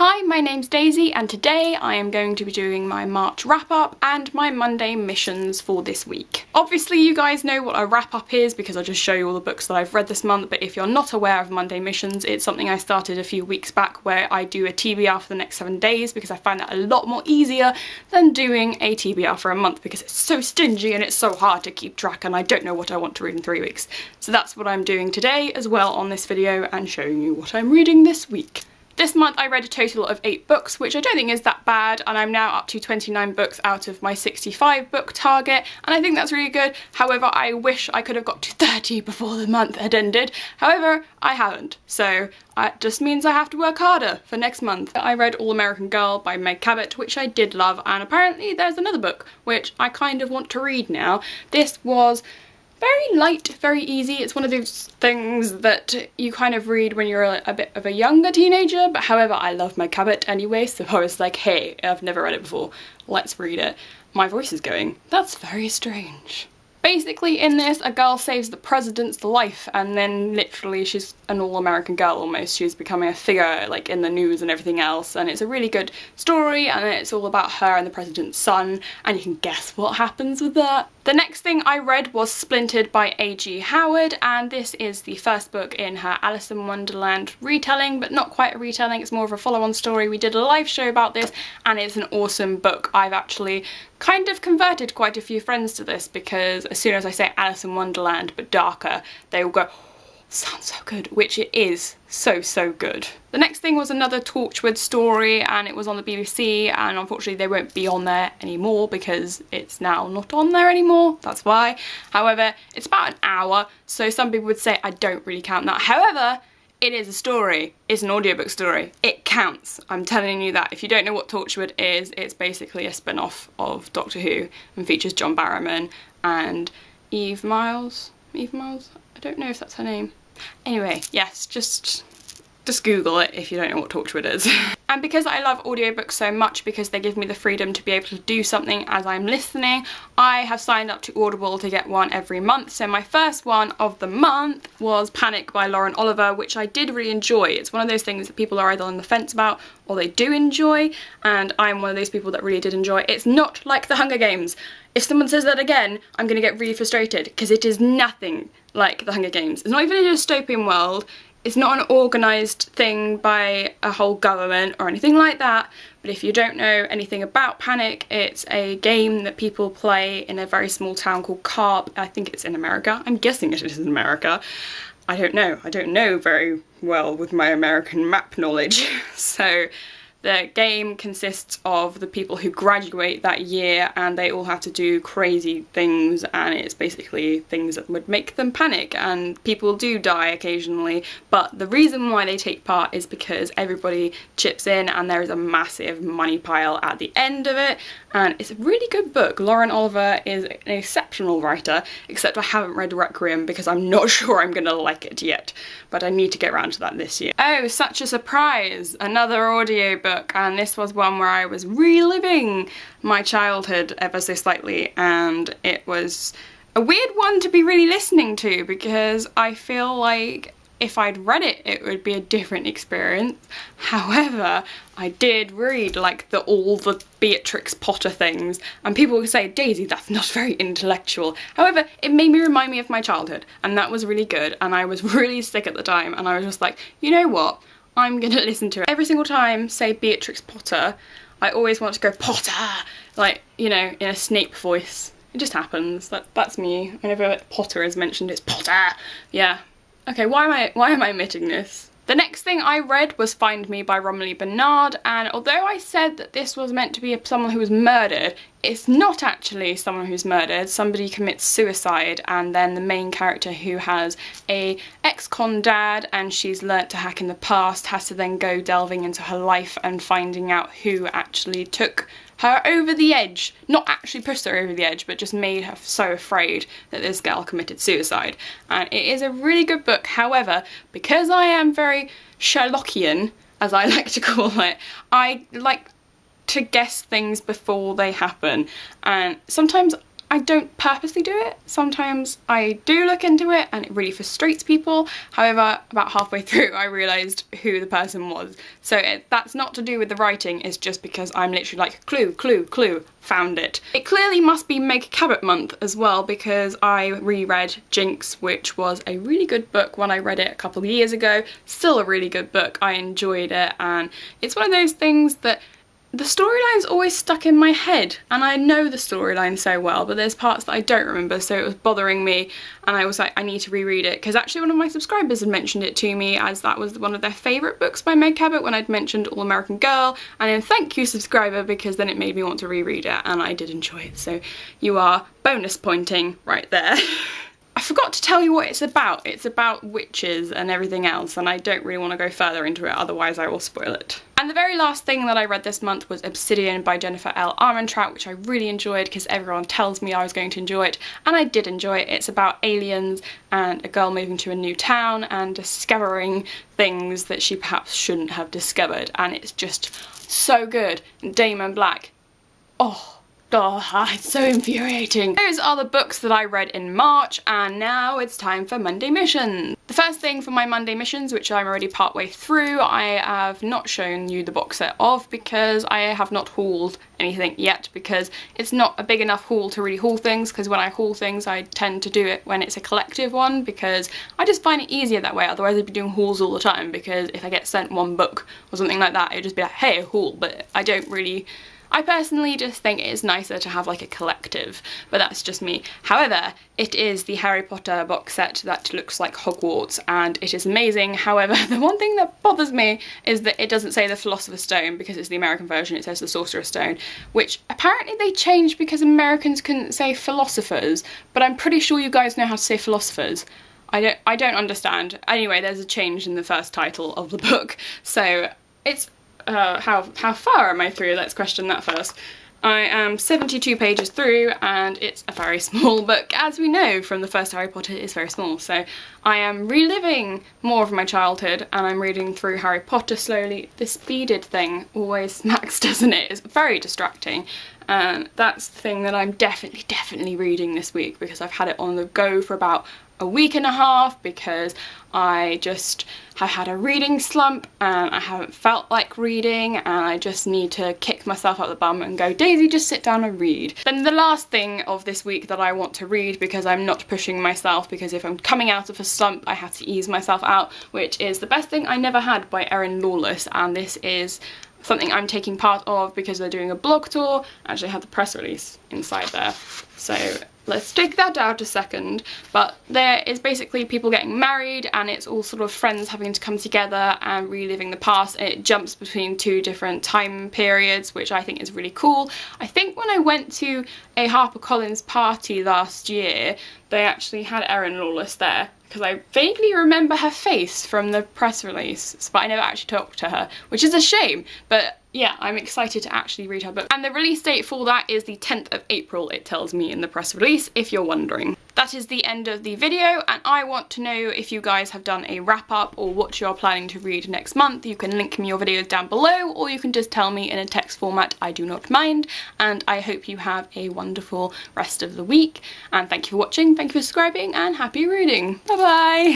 Hi, my name's Daisy and today I am going to be doing my March wrap-up and my Monday missions for this week. Obviously you guys know what a wrap-up is because I just show you all the books that I've read this month, but if you're not aware of Monday missions, it's something I started a few weeks back where I do a TBR for the next 7 days because I find that a lot more easier than doing a TBR for a month because it's so stingy and it's so hard to keep track and I don't know what I want to read in 3 weeks. So that's what I'm doing today as well on this video and showing you what I'm reading this week. This month I read a total of 8 books, which I don't think is that bad, and I'm now up to 29 books out of my 65 book target, and I think that's really good. However, I wish I could have got to 30 before the month had ended. However, I haven't, so it just means I have to work harder for next month. I read All American Girl by Meg Cabot, which I did love, and apparently there's another book, which I kind of want to read now. This was very light, very easy. It's one of those things that you kind of read when you're a bit of a younger teenager, but however, I love Meg Cabot anyway, so I was like, hey, I've never read it before, let's read it. My voice is going, that's very strange. Basically in this, a girl saves the president's life and then literally she's an all-American girl almost. She's becoming a figure like in the news and everything else, and it's a really good story and it's all about her and the president's son, and you can guess what happens with that. The next thing I read was Splintered by A.G. Howard, and this is the first book in her Alice in Wonderland retelling, but not quite a retelling, it's more of a follow-on story. We did a live show about this and it's an awesome book. I've actually kind of converted quite a few friends to this because as soon as I say Alice in Wonderland but darker, they all go, sounds so good, which it is so good. The next thing was another Torchwood story and it was on the BBC, and unfortunately they won't be on there anymore because it's now not on there anymore, that's why. However, it's about an hour, so some people would say I don't really count that. However, it is a story. It's an audiobook story. It counts. I'm telling you that. If you don't know what Torchwood is, it's basically a spin-off of Doctor Who and features John Barrowman and Eve Miles? Eve Miles? I don't know if that's her name. Anyway, yes, just Google it if you don't know what Torchwood is. And because I love audiobooks so much, because they give me the freedom to be able to do something as I'm listening, I have signed up to Audible to get one every month. So my first one of the month was Panic by Lauren Oliver, which I did really enjoy. It's one of those things that people are either on the fence about or they do enjoy, and I'm one of those people that really did enjoy it. It's not like The Hunger Games. If someone says that again, I'm going to get really frustrated because it is nothing like The Hunger Games. It's not even a dystopian world. It's not an organised thing by a whole government or anything like that, but if you don't know anything about Panic, it's a game that people play in a very small town called Carp. I think it's in America. I'm guessing it is in America. I don't know. I don't know very well with my American map knowledge. So the game consists of the people who graduate that year and they all have to do crazy things, and it's basically things that would make them panic, and people do die occasionally, but the reason why they take part is because everybody chips in and there is a massive money pile at the end of it, and it's a really good book. Lauren Oliver is an exceptional writer, except I haven't read Requiem because I'm not sure I'm gonna like it yet, but I need to get around to that this year. Oh, such a surprise! Another audiobook. And this was one where I was reliving my childhood ever so slightly, and it was a weird one to be really listening to because I feel like if I'd read it, it would be a different experience. However, I did read like all the Beatrix Potter things, and people would say, Daisy, that's not very intellectual. However, it made me remind me of my childhood, and that was really good, and I was really sick at the time, and I was just like, you know what? I'm gonna listen to it. Every single time, say Beatrix Potter, I always want to go Potter, like, you know, in a Snape voice. It just happens. That's me. Whenever Potter is mentioned, it's Potter. Yeah. Okay, why am I admitting this? The next thing I read was Find Me by Romilly Bernard, and although I said that this was meant to be someone who was murdered, it's not actually someone who's murdered. Somebody commits suicide, and then the main character, who has a ex-con dad and she's learnt to hack in the past, has to then go delving into her life and finding out who actually took her over the edge. Not actually pushed her over the edge, but just made her so afraid that this girl committed suicide. And it is a really good book. However, because I am very Sherlockian, as I like to call it, I like to guess things before they happen. And sometimes I don't purposely do it. Sometimes I do look into it and it really frustrates people. However, about halfway through I realised who the person was. So that's not to do with the writing, it's just because I'm literally like, clue, clue, clue, found it. It clearly must be Meg Cabot month as well, because I reread Jinx, which was a really good book when I read it a couple of years ago. Still a really good book, I enjoyed it, and it's one of those things that the storyline's always stuck in my head, and I know the storyline so well, but there's parts that I don't remember, so it was bothering me, and I was like, I need to reread it, because actually one of my subscribers had mentioned it to me as that was one of their favourite books by Meg Cabot when I'd mentioned All American Girl, and then thank you, subscriber, because then it made me want to reread it, and I did enjoy it, so you are bonus pointing right there. I forgot to tell you what it's about. It's about witches and everything else, and I don't really want to go further into it, otherwise I will spoil it. And the very last thing that I read this month was Obsidian by Jennifer L. Armentrout, which I really enjoyed because everyone tells me I was going to enjoy it, and I did enjoy it. It's about aliens and a girl moving to a new town and discovering things that she perhaps shouldn't have discovered, and it's just so good. Damon Black, oh, it's so infuriating. Those are the books that I read in March, and now it's time for Monday missions. The first thing for my Monday missions, which I'm already partway through, I have not shown you the box set of because I have not hauled anything yet, because it's not a big enough haul to really haul things, because when I haul things I tend to do it when it's a collective one, because I just find it easier that way. Otherwise I'd be doing hauls all the time, because if I get sent one book or something like that, it'd just be like, hey, a haul, but I personally just think it is nicer to have like a collective, but that's just me. However, it is the Harry Potter box set that looks like Hogwarts, and it is amazing. However, the one thing that bothers me is that it doesn't say the Philosopher's Stone, because it's the American version, it says the Sorcerer's Stone, which apparently they changed because Americans couldn't say philosophers, but I'm pretty sure you guys know how to say philosophers. I don't understand. Anyway, there's a change in the first title of the book, so it's how far am I through? Let's question that first. I am 72 pages through, and it's a very small book. As we know from the first Harry Potter, it's very small, so I am reliving more of my childhood, and I'm reading through Harry Potter slowly. This beaded thing always smacks, doesn't it? It's very distracting, and that's the thing that I'm definitely reading this week, because I've had it on the go for about a week and a half, because I just have had a reading slump and I haven't felt like reading, and I just need to kick myself up the bum and go, Daisy, just sit down and read. Then the last thing of this week that I want to read, because I'm not pushing myself, because if I'm coming out of a slump I have to ease myself out, which is The Best Thing I Never Had by Erin Lawless, and this is something I'm taking part of because they're doing a blog tour. I actually have the press release inside there, so let's take that out a second. But there is basically people getting married, and it's all sort of friends having to come together and reliving the past, and it jumps between two different time periods, which I think is really cool. I think when I went to a HarperCollins party last year, they actually had Erin Lawless there, because I vaguely remember her face from the press release, but I never actually talked to her, which is a shame, but yeah, I'm excited to actually read her book. And the release date for that is the 10th of April, it tells me in the press release, if you're wondering. That is the end of the video, and I want to know if you guys have done a wrap up or what you're planning to read next month. You can link me your videos down below, or you can just tell me in a text format, I do not mind. And I hope you have a wonderful rest of the week, and thank you for watching, thank you for subscribing, and happy reading. Bye bye!